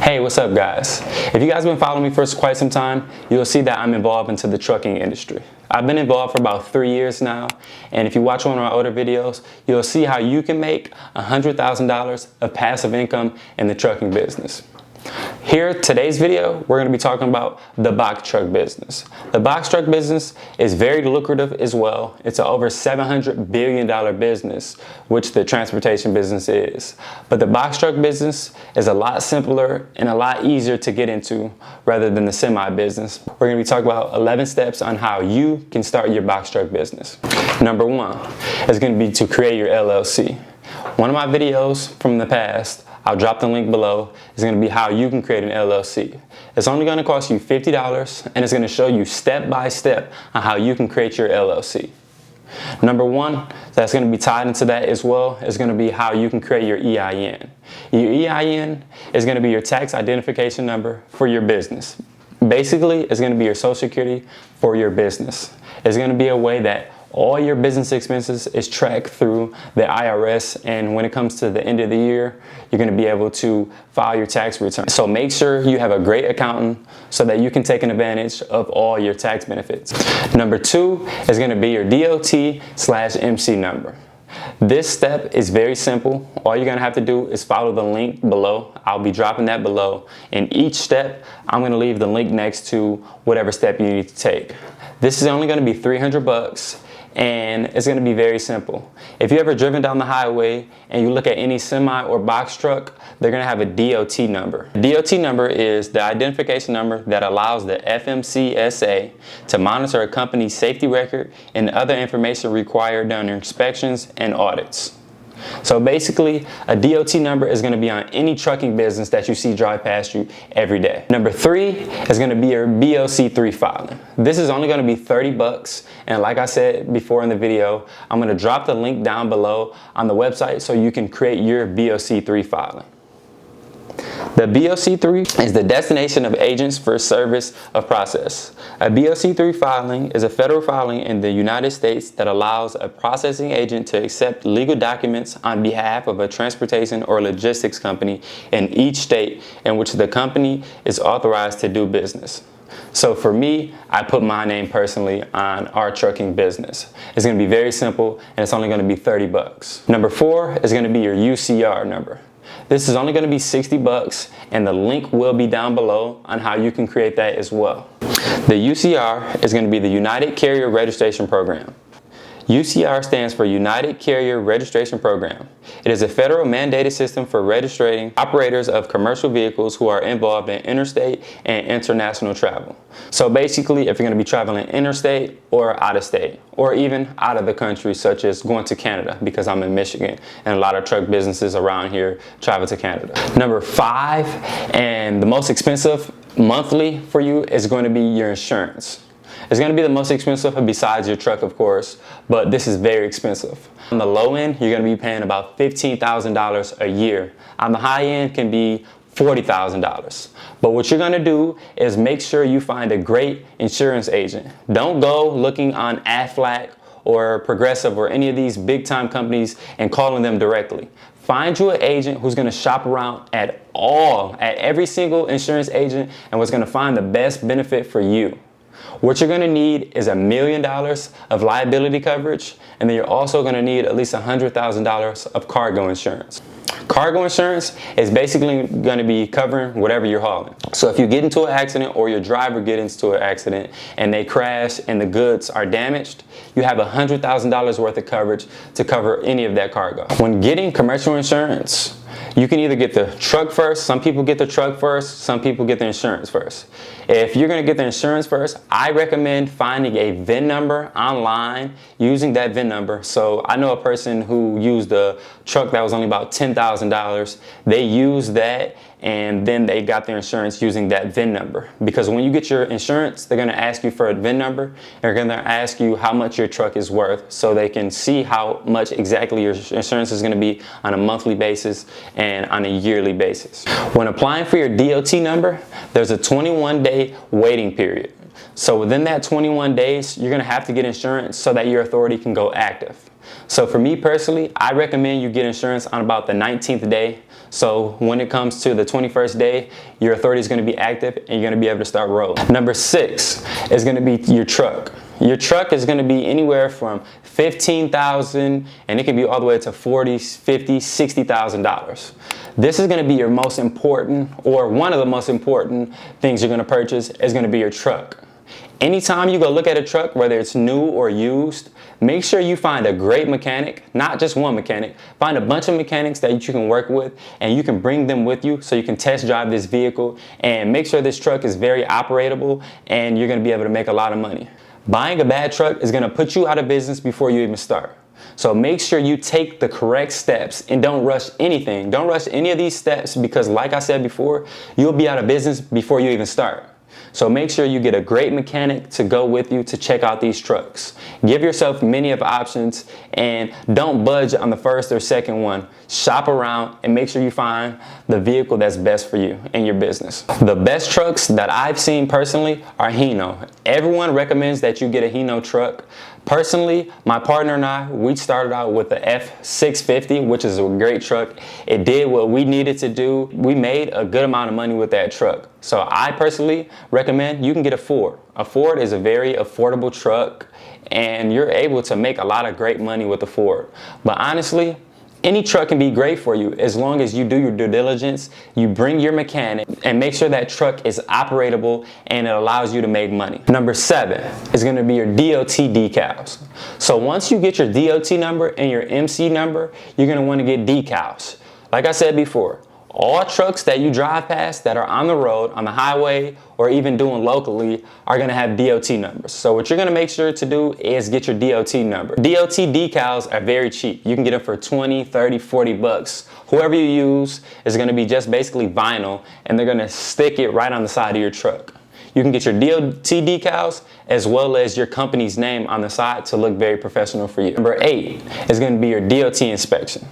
Hey, what's up guys? If you guys have been following me for quite some time, you'll see that I'm involved into the trucking industry. I've been involved for about 3 years now, and if you watch one of our older videos, you'll see how you can make $100,000 of passive income in the trucking business. Here, today's video, we're going to be talking about the box truck business. The box truck business is very lucrative as well. It's an over $700 billion business, which the transportation business is. But the box truck business is a lot simpler and a lot easier to get into rather than the semi business. We're going to be talking about 11 steps on how you can start your box truck business. Number one is going to be to create your LLC. One of my videos from the past, I'll drop the link below, is going to be how you can create an LLC. It's only going to cost you $50 and it's going to show you step by step on how you can create your LLC. Number one, that's going to be tied into that as well, is going to be how you can create your EIN. Your EIN is going to be your tax identification number for your business. Basically, it's going to be your social security for your business. It's going to be a way that all your business expenses is tracked through the IRS, and when it comes to the end of the year, you're going to be able to file your tax return. So make sure you have a great accountant so that you can take advantage of all your tax benefits. Number two is going to be your DOT/MC number. This step is very simple. All you're going to have to do is follow the link below. I'll be dropping that below. In each step, I'm going to leave the link next to whatever step you need to take. This is only going to be $300. And it's going to be very simple. If you ever driven down the highway and you look at any semi or box truck, they're going to have a DOT number. The DOT number is the identification number that allows the FMCSA to monitor a company's safety record and other information required during inspections and audits. So basically, a DOT number is going to be on any trucking business that you see drive past you every day. Number three is going to be your BOC-3 filing. This is only going to be $30, and like I said before in the video, I'm going to drop the link down below on the website so you can create your BOC-3 filing. The BOC-3 is the destination of agents for service of process. A BOC-3 filing is a federal filing in the United States that allows a processing agent to accept legal documents on behalf of a transportation or logistics company in each state in which the company is authorized to do business. So for me, I put my name personally on our trucking business. It's going to be very simple and it's only going to be $30. Number four is going to be your UCR number. This is only going to be $60 and the link will be down below on how you can create that as well. The UCR is going to be the United Carrier Registration Program. UCR stands for United Carrier Registration Program. It is a federal mandated system for registering operators of commercial vehicles who are involved in interstate and international travel. So basically, if you're going to be traveling interstate or out of state, or even out of the country, such as going to Canada, because I'm in Michigan and a lot of truck businesses around here travel to Canada. Number five, and the most expensive monthly for you, is going to be your insurance. It's going to be the most expensive besides your truck, of course, but this is very expensive. On the low end, you're going to be paying about $15,000 a year. On the high end can be $40,000. But what you're going to do is make sure you find a great insurance agent. Don't go looking on Aflac or Progressive or any of these big time companies and calling them directly. Find you an agent who's going to shop around at every single insurance agent and what's going to find the best benefit for you. What you're going to need is $1 million of liability coverage, and then you're also going to need at least $100,000 of cargo insurance. Cargo insurance is basically going to be covering whatever you're hauling. So if you get into an accident or your driver gets into an accident and they crash and the goods are damaged, you have $100,000 worth of coverage to cover any of that cargo. When getting commercial insurance, you can either get the truck first. Some people get the truck first. Some people get the insurance first. If you're going to get the insurance first, I recommend finding a VIN number online, using that VIN number. So I know a person who used a truck that was only about $10,000. They used that and then they got their insurance using that VIN number. Because when you get your insurance, they're going to ask you for a VIN number. They're going to ask you how much your truck is worth so they can see how much exactly your insurance is going to be on a monthly basis and on a yearly basis. When applying for your DOT number, there's a 21-day waiting period. So within that 21 days, you're going to have to get insurance so that your authority can go active. So for me personally, I recommend you get insurance on about the 19th day. So when it comes to the 21st day, your authority is going to be active and you're going to be able to start rolling. Number 6 is going to be your truck. Your truck is going to be anywhere from $15,000 and it can be all the way to $40,000, $50,000, $60,000. This is going to be your most important, or one of the most important things you're going to purchase is going to be your truck. Anytime you go look at a truck, whether it's new or used, make sure you find a great mechanic, not just one mechanic. Find a bunch of mechanics that you can work with and you can bring them with you so you can test drive this vehicle and make sure this truck is very operatable and you're going to be able to make a lot of money. Buying a bad truck is going to put you out of business before you even start. So make sure you take the correct steps and don't rush anything. Don't rush any of these steps because, like I said before, you'll be out of business before you even start. So make sure you get a great mechanic to go with you to check out these trucks. Give yourself many of options and don't budge on the first or second one. Shop around and make sure you find the vehicle that's best for you and your business. The best trucks that I've seen personally are Hino. Everyone recommends that you get a Hino truck. Personally, my partner and I, we started out with the F650, which is a great truck. It did what we needed to do. We made a good amount of money with that truck. So I personally recommend you can get a Ford. A Ford is a very affordable truck and you're able to make a lot of great money with a Ford. But honestly, any truck can be great for you as long as you do your due diligence, you bring your mechanic, and make sure that truck is operatable and it allows you to make money. Number 7 is going to be your DOT decals. So once you get your DOT number and your MC number, you're going to want to get decals. Like I said before, all trucks that you drive past that are on the road, on the highway, or even doing locally are going to have DOT numbers. So what you're going to make sure to do is get your DOT number. DOT decals are very cheap. You can get them for 20, 30, 40 bucks. Whoever you use is going to be just basically vinyl and they're going to stick it right on the side of your truck. You can get your DOT decals as well as your company's name on the side to look very professional for you. Number 8 is going to be your DOT inspection.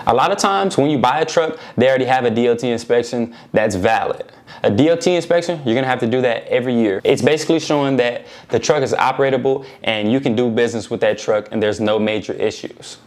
A lot of times when you buy a truck, they already have a DOT inspection that's valid. A DOT inspection, you're gonna have to do that every year. It's basically showing that the truck is operatable and you can do business with that truck and there's no major issues.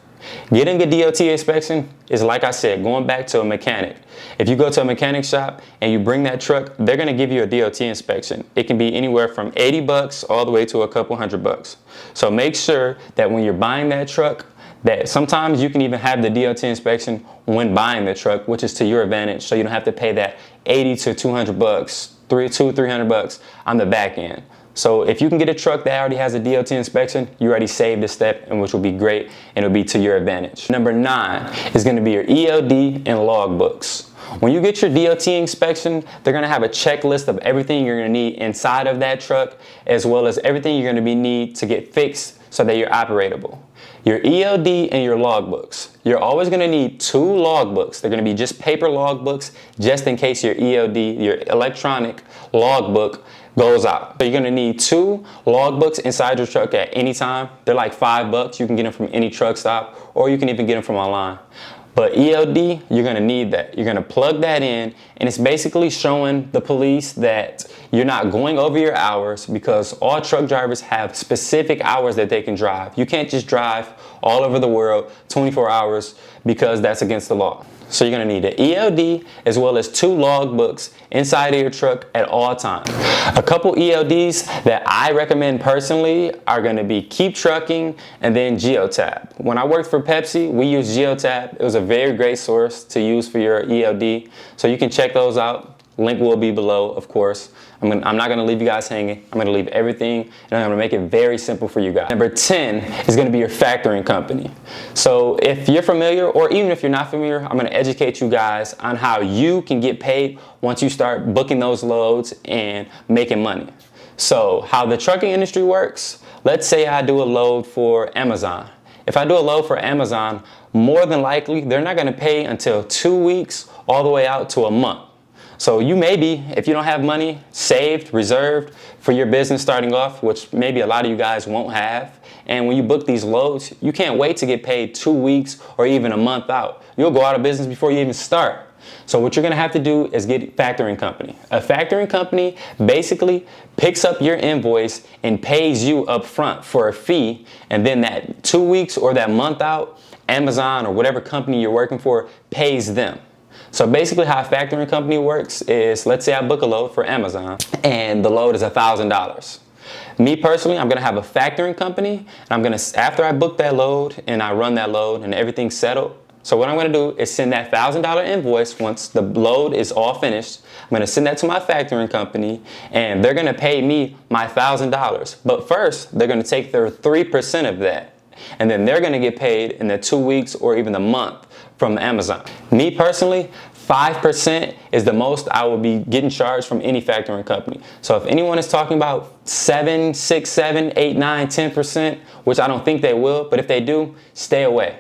Getting a DOT inspection is, like I said, going back to a mechanic. If you go to a mechanic shop and you bring that truck, they're gonna give you a DOT inspection. It can be anywhere from 80 bucks all the way to a couple $100. So make sure that when you're buying that truck, that sometimes you can even have the DOT inspection when buying the truck, which is to your advantage, so you don't have to pay that 80 to 200 bucks, 300 bucks on the back end. So if you can get a truck that already has a DOT inspection, you already saved a step, and which will be great and it'll be to your advantage. Number 9 is going to be your ELD and logbooks. When you get your DOT inspection, they're going to have a checklist of everything you're going to need inside of that truck, as well as everything you're going to need to get fixed so that you're operatable. Your ELD and your logbooks. You're always going to need 2 logbooks. They're going to be just paper logbooks just in case your ELD, your electronic logbook, goes out. So you're going to need 2 logbooks inside your truck at any time. They're like $5. You can get them from any truck stop or you can even get them from online. But ELD, you're going to need that. You're going to plug that in and it's basically showing the police that you're not going over your hours, because all truck drivers have specific hours that they can drive. You can't just drive all over the world 24 hours because that's against the law. So you're going to need an ELD as well as 2 logbooks inside of your truck at all times. A couple ELDs that I recommend personally are going to be Keep Trucking and then Geotab. When I worked for Pepsi, we used Geotab. It was a very great source to use for your ELD. So you can check those out. Link will be below, of course. I'm not going to leave you guys hanging. I'm going to leave everything and I'm going to make it very simple for you guys. Number 10 is going to be your factoring company. So if you're familiar, or even if you're not familiar, I'm going to educate you guys on how you can get paid once you start booking those loads and making money. So how the trucking industry works, let's say I do a load for Amazon. If I do a load for Amazon, more than likely, they're not going to pay until 2 weeks all the way out to a month. So you maybe, if you don't have money saved, reserved for your business starting off, which maybe a lot of you guys won't have, and when you book these loads, you can't wait to get paid 2 weeks or even a month out. You'll go out of business before you even start. So what you're gonna have to do is get a factoring company. A factoring company basically picks up your invoice and pays you up front for a fee, and then that 2 weeks or that month out, Amazon or whatever company you're working for pays them. So basically how a factoring company works is, let's say I book a load for Amazon and the load is $1,000. Me personally, I'm gonna have a factoring company, and after I book that load and I run that load and everything's settled, so what I'm gonna do is send that $1,000 invoice once the load is all finished. I'm gonna send that to my factoring company, and they're gonna pay me my $1,000. But first, they're gonna take their 3% of that, and then they're gonna get paid in the 2 weeks or even the month from Amazon. Me personally, 5% is the most I will be getting charged from any factoring company. So if anyone is talking about 7, 6, 7, 8, 9, 10%, which I don't think they will, but if they do, stay away.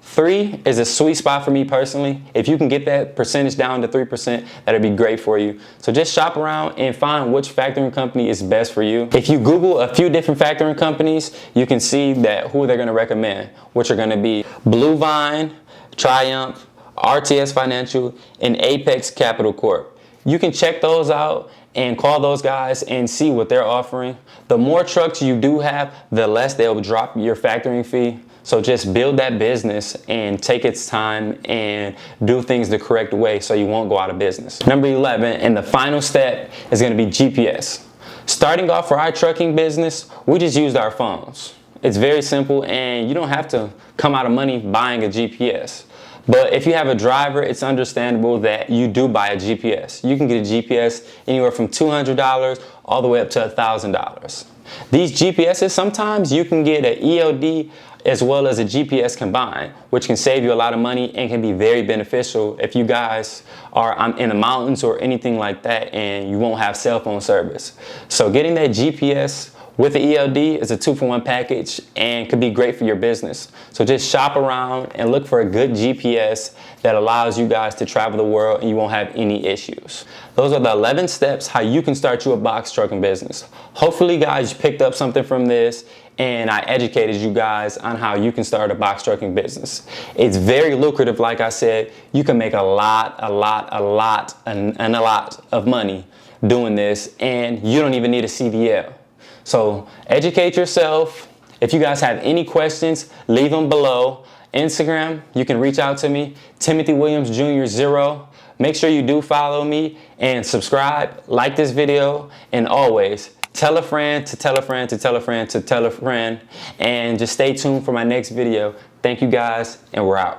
3 is a sweet spot for me personally. If you can get that percentage down to 3%, that'd be great for you. So just shop around and find which factoring company is best for you. If you Google a few different factoring companies, you can see that who they're gonna recommend, which are gonna be Blue Vine, Triumph, RTS Financial, and Apex Capital Corp. You can check those out and call those guys and see what they're offering. The more trucks you do have, the less they'll drop your factoring fee. So just build that business and take its time and do things the correct way so you won't go out of business. Number 11, and the final step, is gonna be GPS. Starting off for our trucking business, we just used our phones. It's very simple, and you don't have to come out of money buying a GPS. But if you have a driver, it's understandable that you do buy a GPS. You can get a GPS anywhere from $200 all the way up to $1,000. These GPSs, sometimes you can get an EOD as well as a GPS combined, which can save you a lot of money and can be very beneficial if you guys are in the mountains or anything like that and you won't have cell phone service. So getting that GPS with the EOD is a 2-for-1 package and could be great for your business. So just shop around and look for a good GPS that allows you guys to travel the world and you won't have any issues. Those are the 11 steps how you can start your box trucking business. Hopefully guys, you picked up something from this and I educated you guys on how you can start a box trucking business. It's very lucrative, like I said. You can make a lot of money doing this, and you don't even need a CDL. So educate yourself. If you guys have any questions, leave them below. Instagram, you can reach out to me, Timothy Williams Jr. 0. Make sure you do follow me and subscribe, like this video, and always tell a friend to tell a friend to tell a friend to tell a friend, and just stay tuned for my next video. Thank you guys, and we're out.